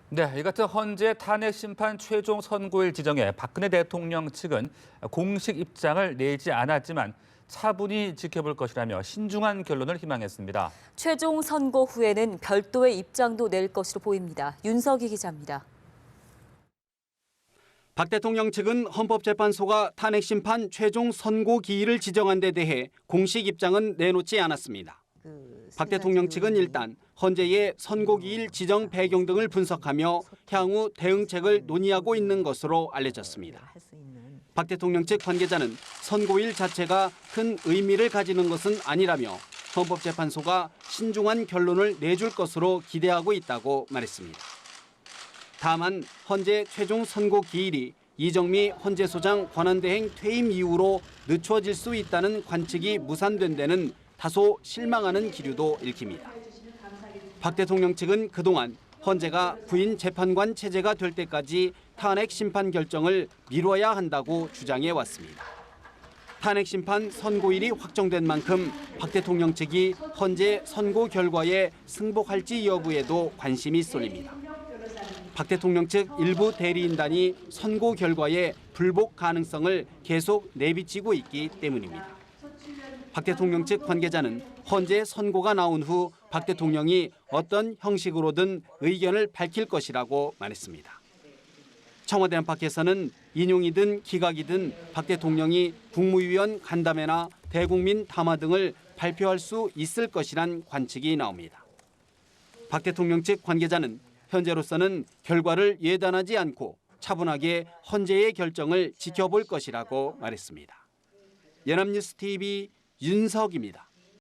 네, 이 같은 헌재 탄핵 심판 최종 선고일 지정에 박근혜 대통령 측은 공식 입장을 내지 않았지만 차분히 지켜볼 것이라며 신중한 결론을 희망했습니다. 최종 선고 후에는 별도의 입장도 낼 것으로 보입니다. 윤석희 기자입니다. 박 대통령 측은 헌법재판소가 탄핵 심판 최종 선고 기일을 지정한 데 대해 공식 입장은 내놓지 않았습니다. 박 대통령 측은 일단 헌재의 선고기일 지정 배경 등을 분석하며 향후 대응책을 논의하고 있는 것으로 알려졌습니다. 박 대통령 측 관계자는 선고일 자체가 큰 의미를 가지는 것은 아니라며 헌법재판소가 신중한 결론을 내줄 것으로 기대하고 있다고 말했습니다. 다만 헌재 최종 선고 기일이 이정미 헌재소장 권한대행 퇴임 이후로 늦춰질 수 있다는 관측이 무산된 데는 다소 실망하는 기류도 읽힙니다. 박 대통령 측은 그동안 헌재가 부인 재판관 체제가 될 때까지 탄핵 심판 결정을 미뤄야 한다고 주장해 왔습니다. 탄핵 심판 선고일이 확정된 만큼 박 대통령 측이 헌재 선고 결과에 승복할지 여부에도 관심이 쏠립니다. 박 대통령 측 일부 대리인단이 선고 결과에 불복 가능성을 계속 내비치고 있기 때문입니다. 박 대통령 측 관계자는 헌재 선고가 나온 후 박 대통령이 어떤 형식으로든 의견을 밝힐 것이라고 말했습니다. 청와대 안팎에서는 인용이든 기각이든 박 대통령이 국무위원 간담회나 대국민 담화 등을 발표할 수 있을 것이란 관측이 나옵니다. 박 대통령 측 관계자는 현재로서는 결과를 예단하지 않고 차분하게 헌재의 결정을 지켜볼 것이라고 말했습니다. 연합뉴스 TV 윤석입니다.